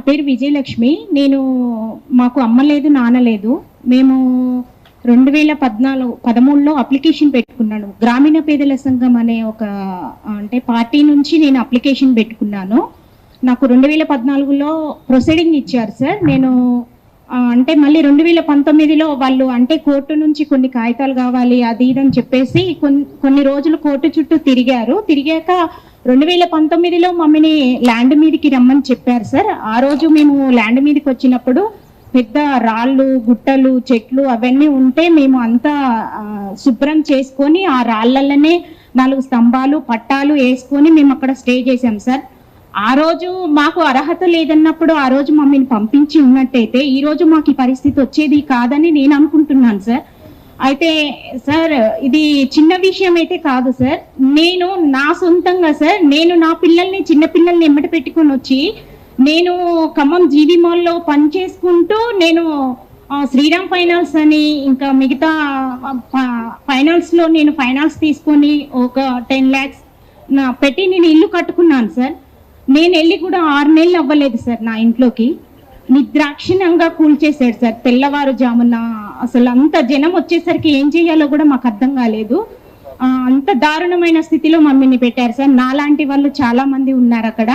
పేరు విజయలక్ష్మి. మాకు అమ్మ లేదు, నాన్న లేదు. మేము 2013లో అప్లికేషన్ పెట్టుకున్నాను. గ్రామీణ పేదల సంఘం అనే ఒక పార్టీ నుంచి నేను అప్లికేషన్ పెట్టుకున్నాను. నాకు 2014లో ప్రొసీడింగ్ ఇచ్చారు సార్. నేను మళ్ళీ 2019లో వాళ్ళు కోర్టు నుంచి కొన్ని కాగితాలు కావాలి అది ఇదని చెప్పేసి కొన్ని రోజులు కోర్టు చుట్టూ తిరిగాక 2019లో మమ్మల్ని ల్యాండ్ మీదకి రమ్మని చెప్పారు సార్. ఆ రోజు మేము ల్యాండ్ మీదకి వచ్చినప్పుడు పెద్ద రాళ్ళు, గుట్టలు, చెట్లు అవన్నీ ఉంటే మేము అంతా శుభ్రం చేసుకొని ఆ రాళ్ళల్లోనే 4 స్తంభాలు, పట్టాలు వేసుకొని మేము అక్కడ స్టే చేసాం సార్. ఆ రోజు మాకు అర్హత లేదన్నప్పుడు ఆ రోజు మమ్మల్ని పంపించి ఉన్నట్టయితే ఈ రోజు మాకు ఈ పరిస్థితి వచ్చేది కాదని నేను అనుకుంటున్నాను సార్. అయితే సార్, ఇది చిన్న విషయం అయితే కాదు సార్. నేను నా సొంతంగా సార్, నేను నా పిల్లల్ని, చిన్న పిల్లల్ని ఎమ్మటి పెట్టుకొని వచ్చి నేను ఖమ్మం జీవి మాల్లో పని చేసుకుంటూ నేను శ్రీరామ్ ఫైనాన్స్ అని ఇంకా మిగతా ఫైనాన్స్లో నేను ఫైనాన్స్ తీసుకొని ఒక 10 lakhs పెట్టి నేను ఇల్లు కట్టుకున్నాను సార్. నేను వెళ్ళి కూడా 6 నెలలు అవ్వలేదు సార్. నా ఇంట్లోకి నిర్దాక్షిణ్యంగా కూల్చేశాడు సార్. తెల్లవారుజామున అసలు అంత జనం వచ్చేసరికి ఏం చేయాలో కూడా మాకు అర్థం కాలేదు. అంత దారుణమైన స్థితిలో మమ్మల్ని పెట్టారు సార్. నాలాంటి వాళ్ళు చాలా మంది ఉన్నారు అక్కడ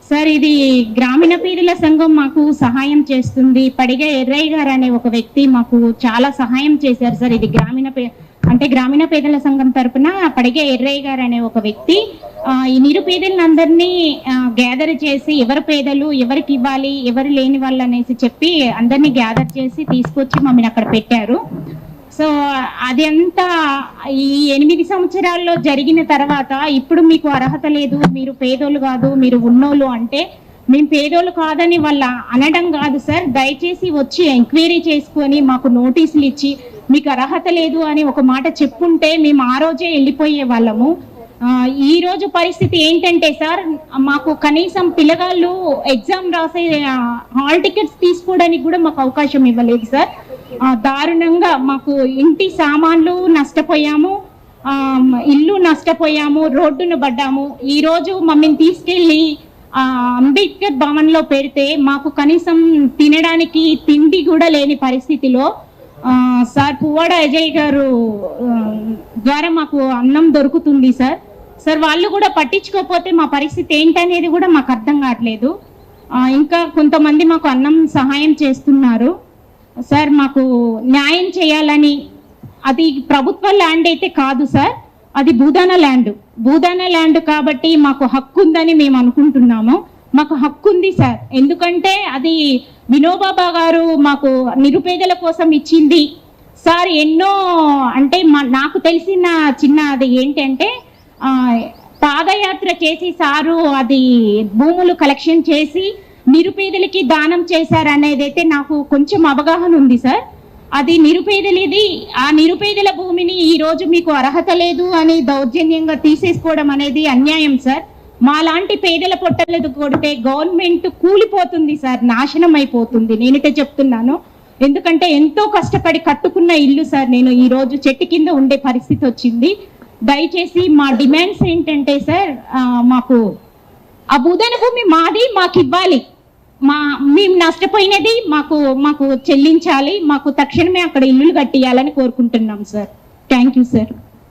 సార్. ఇది గ్రామీణ పేదల సంఘం మాకు సహాయం చేస్తుంది. పడిగే ఎర్రయ్య గారు అనే ఒక వ్యక్తి మాకు చాలా సహాయం చేశారు సార్. ఇది గ్రామీణ పేదల సంఘం తరపున పడిగే ఎర్రయ్య గారు అనే ఒక వ్యక్తి ఈ నిరుపేదలందరినీ గ్యాదర్ చేసి ఎవరు పేదలు, ఎవరికి ఇవ్వాలి, ఎవరు లేని వాళ్ళు అనేసి చెప్పి అందరినీ గ్యాదర్ చేసి తీసుకొచ్చి మమ్మల్ని అక్కడ పెట్టారు. సో అది అంతా ఈ 8 సంవత్సరాల్లో జరిగిన తర్వాత ఇప్పుడు మీకు అర్హత లేదు, మీరు పేదోళ్ళు కాదు, మీరు ఉన్నోళ్ళు అంటే మేము పేదోళ్ళు కాదని వాళ్ళ అనడం కాదు సార్. దయచేసి వచ్చి ఎంక్వైరీ చేసుకొని మాకు నోటీసులు ఇచ్చి మీకు అర్హత లేదు అని ఒక మాట చెప్పుంటే మేము ఆ రోజే వెళ్ళిపోయే వాళ్ళము. ఈ రోజు పరిస్థితి ఏంటంటే సార్, మాకు కనీసం పిల్లగాళ్ళు ఎగ్జామ్ రాసే హాల్ టికెట్స్ తీసుకోవడానికి కూడా మాకు అవకాశం ఇవ్వలేదు సార్. దారుణంగా మాకు ఇంటి సామాన్లు నష్టపోయాము, ఇల్లు నష్టపోయాము, రోడ్డును పడ్డాము. ఈ రోజు మమ్మల్ని తీసుకెళ్ళి అంబేద్కర్ భవన్లో పెడితే మాకు కనీసం తినడానికి తిండి కూడా లేని పరిస్థితిలో సార్ పువ్వాడ అజయ్ గారు ద్వారా మాకు అన్నం దొరుకుతుంది సార్. వాళ్ళు కూడా పట్టించుకోకపోతే మా పరిస్థితి ఏంటనేది కూడా మాకు అర్థం కావట్లేదు. ఇంకా కొంతమంది మాకు అన్నం సహాయం చేస్తున్నారు సార్. మాకు న్యాయం చేయాలని, అది ప్రభుత్వ ల్యాండ్ అయితే కాదు సార్, అది భూదాన ల్యాండ్ కాబట్టి మాకు హక్కు ఉందని మేము అనుకుంటున్నాము. మాకు హక్కు ఉంది సార్. ఎందుకంటే అది వినోబాబా గారు మాకు నిరుపేదల కోసం ఇచ్చింది సార్. ఎన్నో నాకు తెలిసిన అది ఏంటంటే పాదయాత్ర చేసి సారు అది భూములు కలెక్షన్ చేసి నిరుపేదలకి దానం చేశారు అనేది అయితే నాకు కొంచెం అవగాహన ఉంది సార్. అది నిరుపేదలది. ఆ నిరుపేదల భూమిని ఈ రోజు మీకు అర్హత లేదు అని దౌర్జన్యంగా తీసేసుకోవడం అనేది అన్యాయం సార్. మాలాంటి పేదల పొట్టలేదు కొడితే గవర్నమెంట్ కూలిపోతుంది సార్, నాశనం అయిపోతుంది. నేనైతే చెప్తున్నాను. ఎందుకంటే ఎంతో కష్టపడి కట్టుకున్న ఇల్లు సార్. నేను ఈ రోజు చెట్టు కింద ఉండే పరిస్థితి వచ్చింది. దయచేసి మా డిమాండ్స్ ఏంటంటే సార్, మాకు ఆ భూదాన భూమి మాది, మాకు ఇవ్వాలి. మేము నష్టపోయినది మాకు చెల్లించాలి. మాకు తక్షణమే అక్కడ ఇల్లులు కట్టియాలని కోరుకుంటున్నాం సార్. Thank you sir.